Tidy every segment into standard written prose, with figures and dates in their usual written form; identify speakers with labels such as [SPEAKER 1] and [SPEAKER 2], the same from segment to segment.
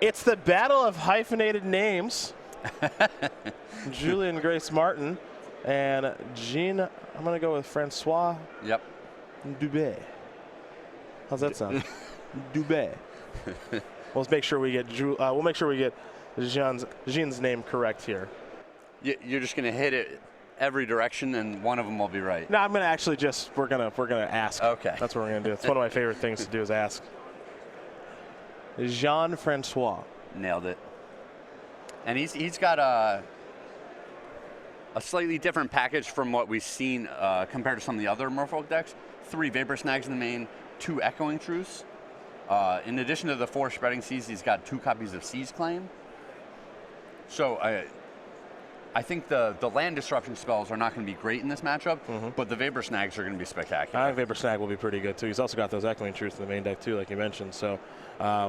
[SPEAKER 1] It's the battle of hyphenated names. Julian Grace Martin and Jean. I'm going to go with Francois.
[SPEAKER 2] Yep.
[SPEAKER 1] Dube. How's that sound? Dube. Let's make sure we get we'll make sure we get Jean's name correct here.
[SPEAKER 2] You're just going to hit it every direction, and one of them will be right.
[SPEAKER 1] No, I'm going to actually just we're gonna ask.
[SPEAKER 2] Okay.
[SPEAKER 1] That's what we're going to do. It's one of my favorite things to do is ask. Jean-Francois.
[SPEAKER 2] Nailed it. And he's got a slightly different package from what we've seen compared to some of the other Merfolk decks. 3 Vapor Snags in the main, 2 Echoing Truths. In addition to the 4 Spreading Seas, he's got 2 copies of Seize Claim. So I think the land disruption spells are not going to be great in this matchup, but the Vapor Snags are going to be spectacular.
[SPEAKER 1] I think Vapor Snag will be pretty good too. He's also got those Echoing Truths in the main deck too, like you mentioned. So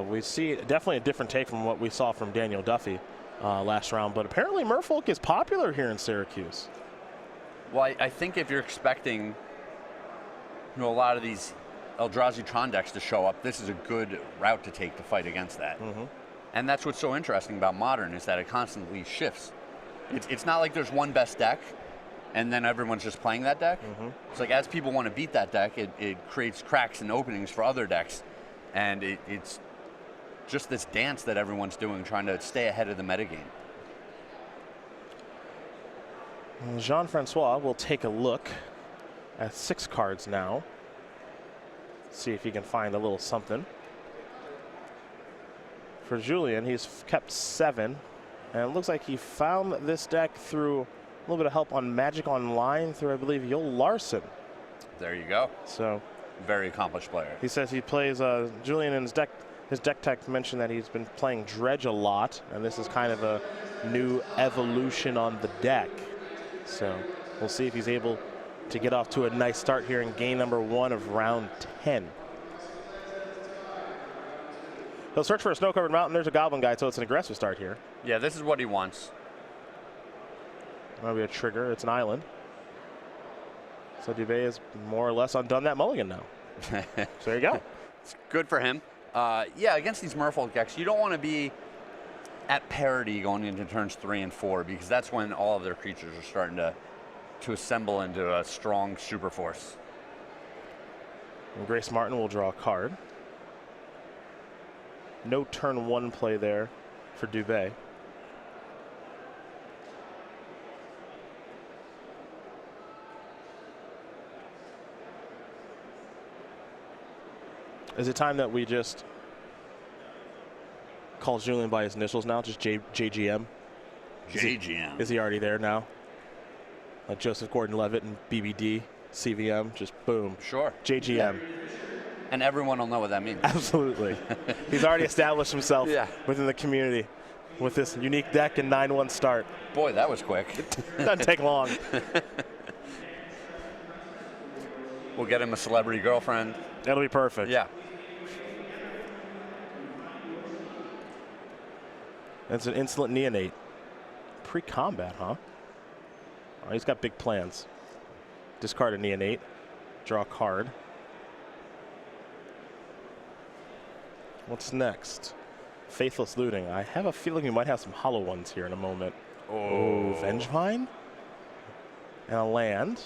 [SPEAKER 1] we see definitely a different take from what we saw from Daniel Duffy last round. But apparently Merfolk is popular here in Syracuse.
[SPEAKER 2] Well, I think if you're expecting a lot of these Eldrazi Tron decks to show up, this is a good route to take to fight against that. And that's what's so interesting about Modern is that it constantly shifts. It's not like there's one best deck and then everyone's just playing that deck. It's like as people want to beat that deck, it creates cracks and openings for other decks. And it's just this dance that everyone's doing, trying to stay ahead of the metagame.
[SPEAKER 1] Jean-Francois will take a look at 6 cards now. See if he can find a little something. For Julian, he's kept 7. And it looks like he found this deck through a little bit of help on Magic Online through, I believe, Joel Larson.
[SPEAKER 2] There you go.
[SPEAKER 1] So,
[SPEAKER 2] very accomplished player.
[SPEAKER 1] He says he plays, Julian in his deck tech mentioned that he's been playing Dredge a lot, and this is kind of a new evolution on the deck. So we'll see if he's able to get off to a nice start here in game number 1 of round 10. He'll search for a snow-covered mountain. There's a Goblin Guide, so it's an aggressive start here.
[SPEAKER 2] Yeah, this is what he wants.
[SPEAKER 1] That'll be a trigger. It's an island. So Dube is more or less undone that mulligan now. So there you go.
[SPEAKER 2] It's good for him. Yeah, against these Merfolk decks, you don't want to be at parity going into turns 3 and 4 because that's when all of their creatures are starting to assemble into a strong super force.
[SPEAKER 1] And Grace Martin will draw a card. No turn 1 play there for Dube. Is it time that we just call Julian by his initials now? Just JGM?
[SPEAKER 2] JGM.
[SPEAKER 1] Is he already there now? Like Joseph Gordon-Levitt and BBD, CVM, just boom.
[SPEAKER 2] Sure.
[SPEAKER 1] JGM.
[SPEAKER 2] Yeah. And everyone will know what that means.
[SPEAKER 1] Absolutely. He's already established himself within the community with this unique deck and 9-1 start.
[SPEAKER 2] Boy, that was quick.
[SPEAKER 1] Doesn't take long.
[SPEAKER 2] We'll get him a celebrity girlfriend.
[SPEAKER 1] That'll be perfect.
[SPEAKER 2] Yeah.
[SPEAKER 1] It's an insolent neonate. Pre-combat, huh? Oh, he's got big plans. Discard a neonate. Draw a card. What's next? Faithless Looting. I have a feeling we might have some hollow ones here in a moment. Oh, Vengevine? And a land.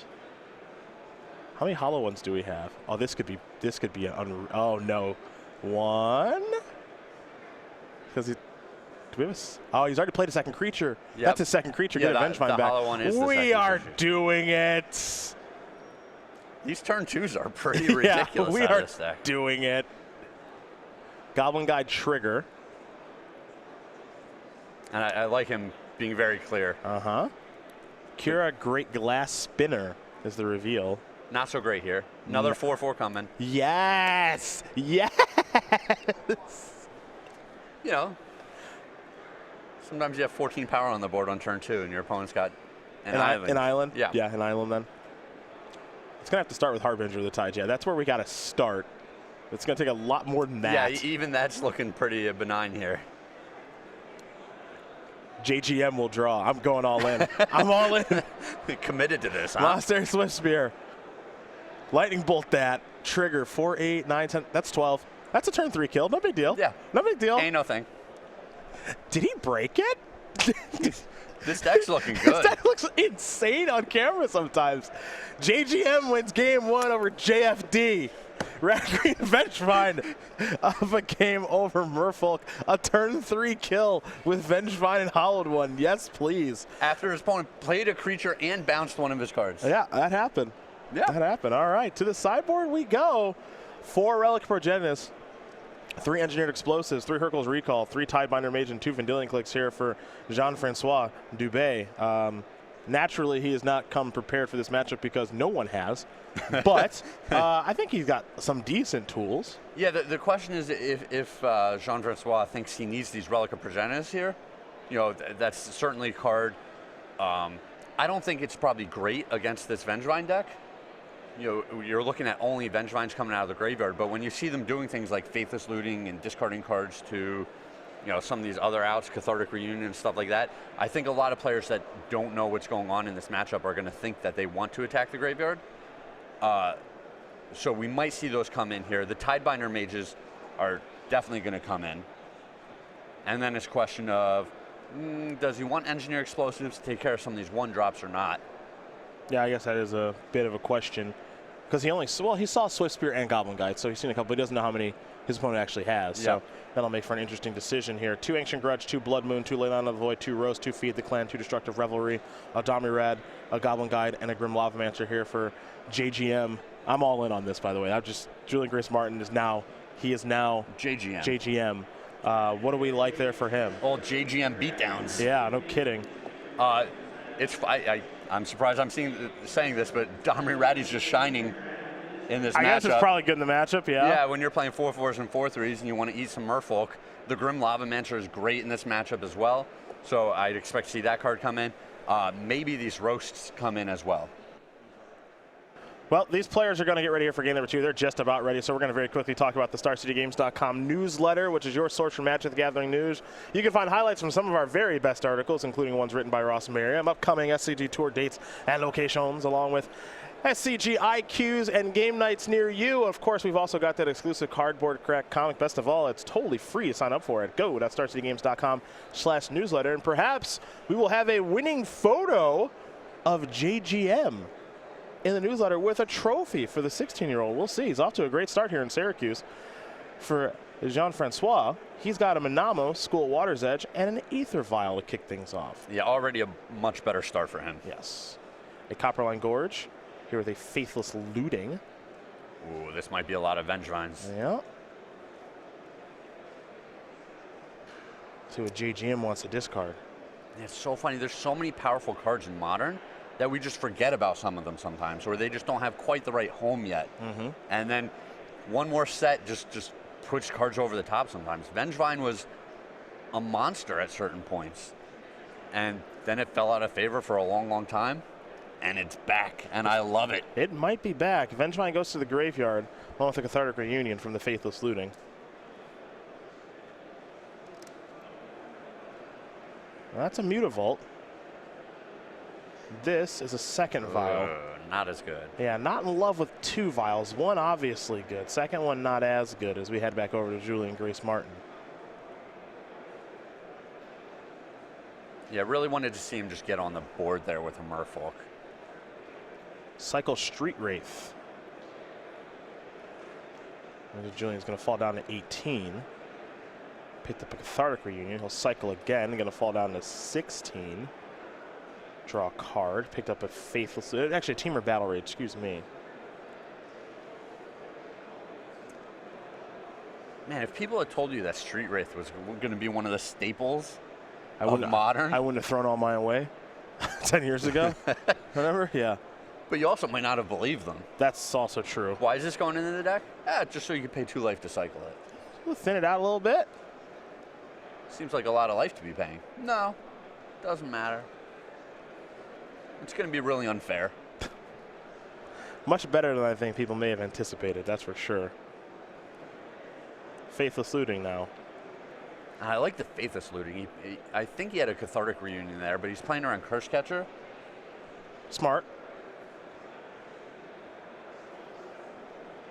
[SPEAKER 1] How many hollow ones do we have? Oh, this could be an oh no. 1? Because he do we have oh, he's already played a second creature.
[SPEAKER 2] Yep.
[SPEAKER 1] That's his second creature. Get a Vengevine back.
[SPEAKER 2] Hollow one is
[SPEAKER 1] we are doing it.
[SPEAKER 2] These turn 2s are pretty ridiculous.
[SPEAKER 1] We are
[SPEAKER 2] this deck.
[SPEAKER 1] doing it. Goblin Guide trigger.
[SPEAKER 2] And I like him being very clear.
[SPEAKER 1] Kira Great Glass Spinner is the reveal.
[SPEAKER 2] Not so great here. Another 4/4 coming.
[SPEAKER 1] Yes. Yes.
[SPEAKER 2] You know, sometimes you have 14 power on the board on turn 2, and your opponent's got an island.
[SPEAKER 1] An island?
[SPEAKER 2] Yeah.
[SPEAKER 1] Yeah, an island then. It's going to have to start with Harbinger of the Tide. Yeah, that's where we got to start. It's going to take a lot more than that.
[SPEAKER 2] Yeah, even that's looking pretty benign here.
[SPEAKER 1] JGM will draw. I'm going all in. I'm all in.
[SPEAKER 2] Committed to this, huh?
[SPEAKER 1] Monastery Swift Spear. Lightning Bolt that. Trigger 4, 8, 9, 10. That's 12. That's a turn 3 kill. No big deal.
[SPEAKER 2] Yeah.
[SPEAKER 1] No big deal.
[SPEAKER 2] Ain't no thing.
[SPEAKER 1] Did he break it?
[SPEAKER 2] This deck's looking
[SPEAKER 1] This
[SPEAKER 2] good.
[SPEAKER 1] deck looks insane on camera sometimes. JGM wins game 1 over JFD. Red Green Vengevine of a game over Merfolk. A turn 3 kill with Vengevine and Hollowed One. Yes, please.
[SPEAKER 2] After his opponent played a creature and bounced one of his cards.
[SPEAKER 1] Yeah, that happened.
[SPEAKER 2] Yeah.
[SPEAKER 1] That happened. All right, to the sideboard we go. 4 Relic Progenitus, 3 Engineered Explosives, 3 Hercules Recall, 3 Tidebinder Mage, and 2 Vendilion Clicks here for Jean-Francois Dube. Naturally, he has not come prepared for this matchup because no one has. But I think he's got some decent tools.
[SPEAKER 2] Yeah, the question is if Jean-Francois thinks he needs these Relic of Progenitus here, you know, that's certainly a card. I don't think it's probably great against this Vengevine deck. You know, you're looking at only Vengevines coming out of the graveyard, but when you see them doing things like Faithless Looting and discarding cards to, you know, some of these other outs, Cathartic Reunion and stuff like that, I think a lot of players that don't know what's going on in this matchup are going to think that they want to attack the graveyard. So we might see those come in here. The Tidebinder Mages are definitely going to come in. And then it's a question of, does he want Engineer Explosives to take care of some of these 1-drops or not?
[SPEAKER 1] Yeah, I guess that is a bit of a question. Because he saw Swift Spear and Goblin Guide, so he's seen a couple, but he doesn't know how many his opponent actually has.
[SPEAKER 2] Yep.
[SPEAKER 1] So that'll make for an interesting decision here. 2 Ancient Grudge, 2 Blood Moon, 2 Leyline of the Void, 2 Rose, 2 Feed the Clan, 2 Destructive Revelry, a Domirad, a Goblin Guide, and a Grim Lavamancer here for JGM. I'm all in on this, by the way. Julian Grace Martin is now JGM. What do we like there for him?
[SPEAKER 2] Old JGM beatdowns.
[SPEAKER 1] Yeah, no kidding.
[SPEAKER 2] I'm surprised I'm saying this, but Domirad just shining in this matchup.
[SPEAKER 1] I guess it's probably good in the matchup, yeah.
[SPEAKER 2] Yeah, when you're playing 4/4s and 4/3s and you want to eat some Merfolk, the Grim Lavamancer is great in this matchup as well. So I'd expect to see that card come in. Maybe these roasts come in as well.
[SPEAKER 1] Well, these players are going to get ready here for game number 2. They're just about ready, so we're going to very quickly talk about the StarCityGames.com newsletter, which is your source for Magic the Gathering news. You can find highlights from some of our very best articles, including ones written by Ross and Miriam, upcoming SCG Tour dates and locations, along with SCG IQs and game nights near you. Of course, we've also got that exclusive cardboard crack comic. Best of all, it's totally free to sign up for it. Go to StarCityGames.com/newsletter, and perhaps we will have a winning photo of JGM in the newsletter with a trophy for the 16-year-old. We'll see. He's off to a great start here in Syracuse. For Jean-Francois, he's got a Manamo, School Water's Edge, and an Aether Vial to kick things off.
[SPEAKER 2] Yeah, already a much better start for him.
[SPEAKER 1] Yes. A Copperline Gorge here with a Faithless Looting.
[SPEAKER 2] Ooh, this might be a lot of Vengevines.
[SPEAKER 1] Yeah. See what JGM wants to discard.
[SPEAKER 2] It's so funny. There's so many powerful cards in Modern that we just forget about some of them sometimes, or they just don't have quite the right home yet.
[SPEAKER 1] Mm-hmm.
[SPEAKER 2] And then one more set just puts cards over the top sometimes. Vengevine was a monster at certain points, and then it fell out of favor for a long, long time, and it's back, and I love it.
[SPEAKER 1] It might be back. Vengevine goes to the graveyard along with the Cathartic Reunion from the Faithless Looting. Well, that's a Mutavault. This is a second vial.
[SPEAKER 2] Not as good.
[SPEAKER 1] Yeah, not in love with 2 vials. One obviously good. Second one not as good as we head back over to Julian Grace Martin.
[SPEAKER 2] Yeah, really wanted to see him just get on the board there with a Merfolk.
[SPEAKER 1] Cycle Street Wraith. Julian's going to fall down to 18. Picked up a Cathartic Reunion. He'll cycle again. Going to fall down to 16. Draw a card. Picked up a Faithless. Actually, a Teamer Battle Rage. Excuse me.
[SPEAKER 2] Man, if people had told you that Street Wraith was going to be one of the staples of Modern,
[SPEAKER 1] I wouldn't have thrown all mine away 10 years ago. Remember? Yeah.
[SPEAKER 2] But you also might not have believed them.
[SPEAKER 1] That's also true.
[SPEAKER 2] Why is this going into the deck? Just so you can pay 2 life to cycle it.
[SPEAKER 1] We'll thin it out a little bit.
[SPEAKER 2] Seems like a lot of life to be paying. No, doesn't matter. It's going to be really unfair.
[SPEAKER 1] Much better than I think people may have anticipated, that's for sure. Faithless Looting now.
[SPEAKER 2] I like the Faithless Looting. I think he had a Cathartic Reunion there, but he's playing around Curse Catcher.
[SPEAKER 1] Smart.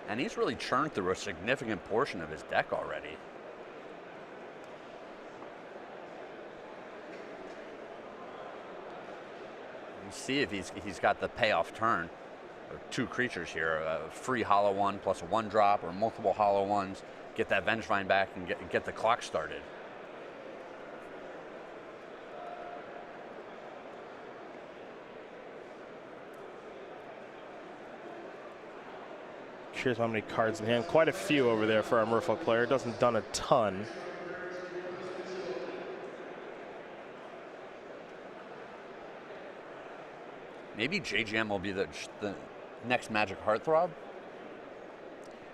[SPEAKER 2] And he's really churned through a significant portion of his deck already. see if he's got the payoff turn. Two creatures here, a free hollow one plus a 1-drop, or multiple hollow ones. Get that Vengevine back and get the clock started.
[SPEAKER 1] Curious how many cards in hand. Quite a few over there for our Merfolk player. Doesn't done a ton.
[SPEAKER 2] Maybe JGM will be the next Magic Heartthrob.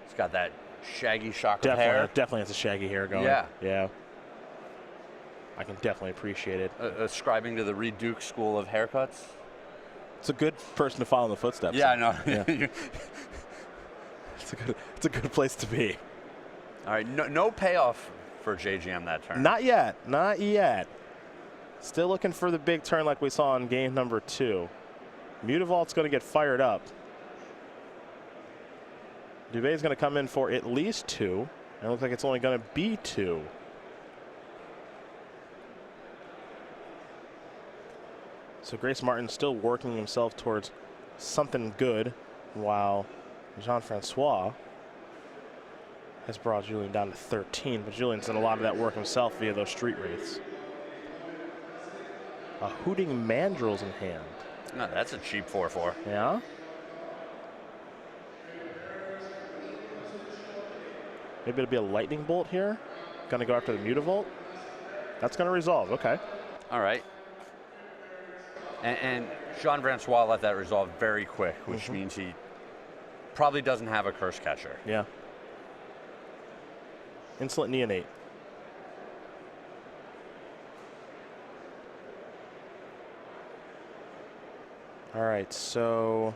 [SPEAKER 2] He's got that shaggy shock of hair.
[SPEAKER 1] Definitely has a shaggy hair going.
[SPEAKER 2] Yeah.
[SPEAKER 1] Yeah. I can definitely appreciate it.
[SPEAKER 2] Ascribing to the Reed Duke school of haircuts.
[SPEAKER 1] It's a good person to follow in the footsteps.
[SPEAKER 2] Yeah, I know.
[SPEAKER 1] Yeah. It's a good place to be.
[SPEAKER 2] All right, no payoff for JGM that turn.
[SPEAKER 1] Not yet. Not yet. Still looking for the big turn like we saw in game number 2. Mutavault's going to get fired up. Dube is going to come in for at least 2. And it looks like it's only going to be 2. So Grace Martin still working himself towards something good, while Jean-Francois has brought Julian down to 13. But Julian's done a lot of that work himself via those Street Wraiths. A Hooting Mandrill's in hand.
[SPEAKER 2] No, that's a cheap 4/4.
[SPEAKER 1] Yeah. Maybe it'll be a Lightning Bolt here. Gonna go after the Mutavault. That's gonna resolve. Okay.
[SPEAKER 2] All right. And Jean-Francois let that resolve very quick, which means he probably doesn't have a Curse Catcher.
[SPEAKER 1] Yeah. Insolent Neonate. All right, so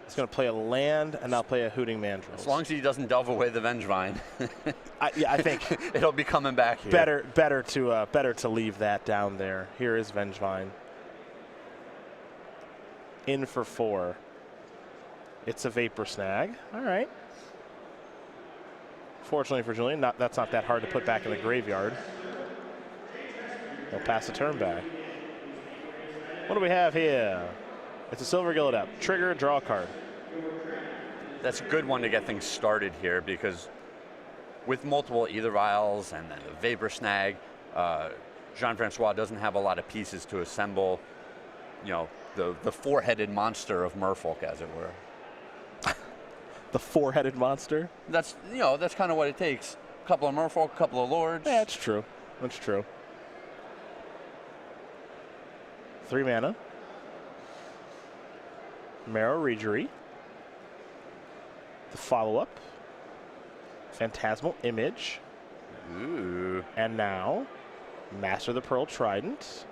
[SPEAKER 1] he's going to play a land and now play a Hooting Mandrill.
[SPEAKER 2] As long as he doesn't delve away the Vengevine.
[SPEAKER 1] Yeah, I think
[SPEAKER 2] it'll be coming back here.
[SPEAKER 1] Better to leave that down there. Here is Vengevine. In for 4. It's a Vapor Snag. All right. Fortunately for Julian, that's not that hard to put back in the graveyard. He'll pass the turn back. What do we have here? It's a Silver Gilded. Trigger, draw a card.
[SPEAKER 2] That's a good one to get things started here, because with multiple Ether Vials and then the Vapor Snag, Jean-Francois doesn't have a lot of pieces to assemble, you know, the four-headed monster of Merfolk, as it were.
[SPEAKER 1] The four-headed monster?
[SPEAKER 2] That's kind of what it takes. A couple of Merfolk, a couple of Lords.
[SPEAKER 1] Yeah, that's true. That's true. 3 mana. Marrow Regery. The follow-up. Phantasmal Image.
[SPEAKER 2] Ooh.
[SPEAKER 1] And now, Master the Pearl Trident.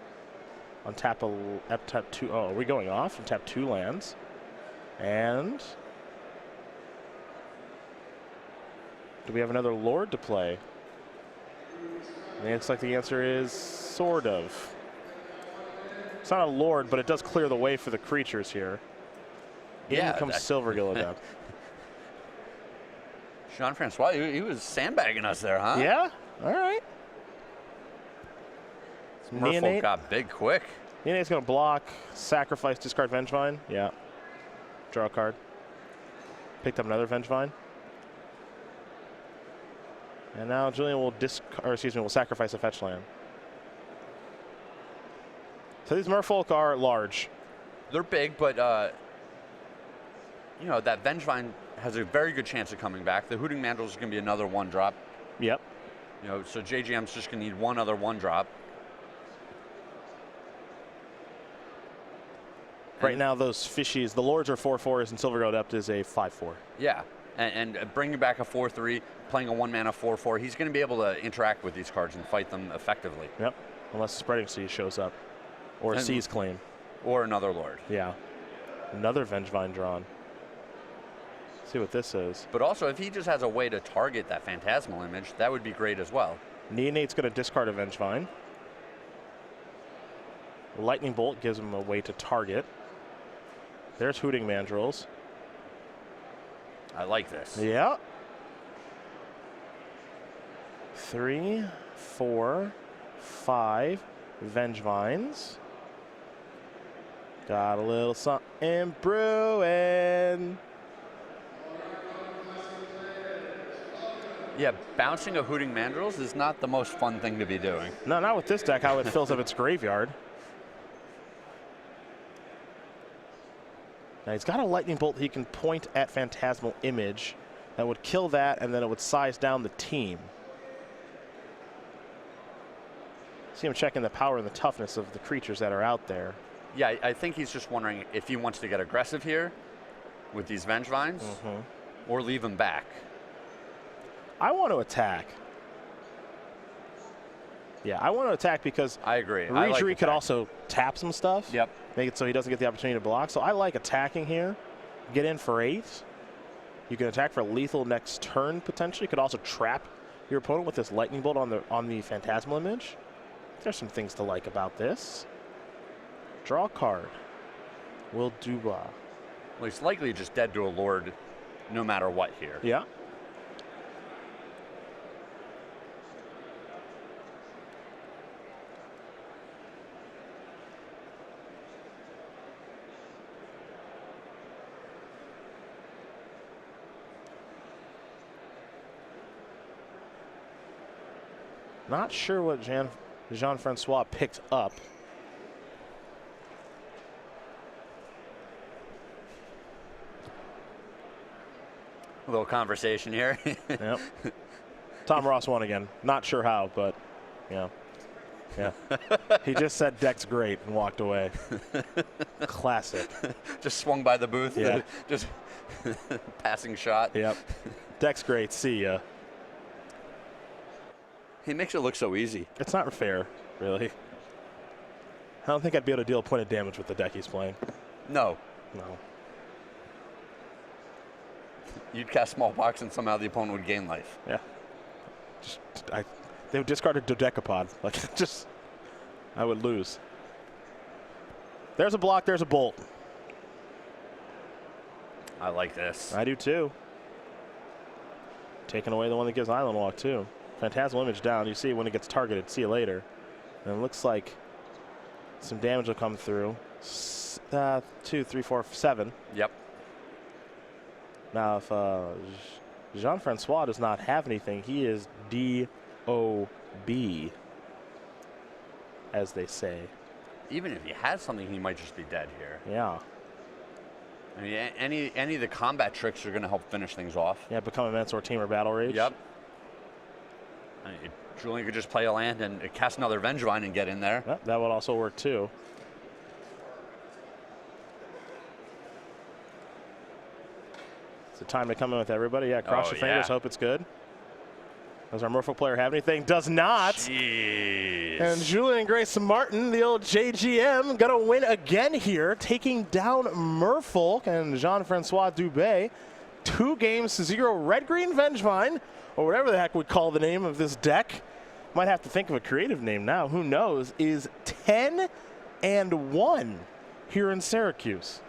[SPEAKER 1] Untap 2. Oh, are we going off? Untap 2 lands. And do we have another Lord to play? And it looks like the answer is sort of. It's not a Lord, but it does clear the way for the creatures here. In comes Silver Gilded.
[SPEAKER 2] Jean-Francois, he was sandbagging us there, huh?
[SPEAKER 1] Yeah? All right.
[SPEAKER 2] Merfolk got big quick.
[SPEAKER 1] Neonate's going to block, sacrifice, discard Vengevine. Yeah. Draw a card. Picked up another Vengevine. And now Julian will will sacrifice a fetch land. So these Merfolk are large.
[SPEAKER 2] They're big, but you know, that Vengevine has a very good chance of coming back. The Hooting Mandrill is going to be another 1-drop.
[SPEAKER 1] Yep.
[SPEAKER 2] You know, so JGM's just going to need one other 1-drop.
[SPEAKER 1] Right now, those fishies, the Lords are 4/4s, and Silver Adept is a 5/4.
[SPEAKER 2] Yeah, and bringing back a 4/3, playing a 1-mana 4/4, he's going to be able to interact with these cards and fight them effectively.
[SPEAKER 1] Yep, unless Spreading Sea shows up, or a Seize Claim.
[SPEAKER 2] Or another Lord.
[SPEAKER 1] Yeah, another Vengevine drawn. See what this is.
[SPEAKER 2] But also, if he just has a way to target that Phantasmal Image, that would be great as well.
[SPEAKER 1] Neonate's going to discard a Vengevine. Lightning Bolt gives him a way to target. There's Hooting Mandrills.
[SPEAKER 2] I like this.
[SPEAKER 1] Yeah. 3, 4, 5 Vengevines. Got a little something brewing.
[SPEAKER 2] Yeah, bouncing a Hooting Mandrills is not the most fun thing to be doing.
[SPEAKER 1] No, not with this deck, how it fills up its graveyard. Now he's got a lightning bolt he can point at Phantasmal Image. That would kill that, and then it would size down the team. See him checking the power and the toughness of the creatures that are out there.
[SPEAKER 2] Yeah, I think he's just wondering if he wants to get aggressive here with these Vengevines or leave him back.
[SPEAKER 1] I want to attack. Yeah, I want to attack because
[SPEAKER 2] I agree.
[SPEAKER 1] Rejury could also tap some stuff.
[SPEAKER 2] Yep.
[SPEAKER 1] Make it so he doesn't get the opportunity to block. So I like attacking here. Get in for 8. You can attack for lethal next turn potentially. You could also trap your opponent with this lightning bolt on the Phantasmal Image. There's some things to like about this. Draw a card. Will Dube.
[SPEAKER 2] Well, he's likely just dead to a Lord no matter what here.
[SPEAKER 1] Yeah. Not sure what Jean-Francois picked up.
[SPEAKER 2] A little conversation here.
[SPEAKER 1] Yep. Tom Ross won again. Not sure how, but yeah. Yeah. He just said deck's great and walked away. Classic.
[SPEAKER 2] Just swung by the booth.
[SPEAKER 1] Yeah.
[SPEAKER 2] Just passing shot.
[SPEAKER 1] Yep. Deck's great. See ya.
[SPEAKER 2] He makes it look so easy.
[SPEAKER 1] It's not fair, really. I don't think I'd be able to deal a point of damage with the deck he's playing.
[SPEAKER 2] No.
[SPEAKER 1] No.
[SPEAKER 2] You'd cast Smallpox and somehow the opponent would gain life.
[SPEAKER 1] Yeah. They would discard a Dodecapod. Like, I would lose. There's a block, there's a bolt.
[SPEAKER 2] I like this.
[SPEAKER 1] I do too. Taking away the one that gives Island Walk too. Phantasmal Image down. You see when it gets targeted. See you later. And it looks like some damage will come through. 2, 3, 4, 7.
[SPEAKER 2] Yep.
[SPEAKER 1] Now, if Jean-Francois does not have anything, he is D.O.B., as they say.
[SPEAKER 2] Even if he has something, he might just be dead here.
[SPEAKER 1] Yeah.
[SPEAKER 2] I mean, any of the combat tricks are going to help finish things off.
[SPEAKER 1] Yeah, become a Mentor Team or Battle Rage.
[SPEAKER 2] Yep. I mean, Julian could just play a land and cast another Vengevine and get in there.
[SPEAKER 1] Yep, that would also work too. It's the time to come in with everybody. Yeah, cross your fingers, hope it's good. Does our Merfolk player have anything? Does not.
[SPEAKER 2] Jeez.
[SPEAKER 1] And Julian Grayson Martin, the old JGM, going to win again here, taking down Merfolk and Jean-Francois Dube. 2 games to 0. Red-green Vengevine, or whatever the heck we call the name of this deck. Might have to think of a creative name now. Who knows? Is 10-1 here in Syracuse.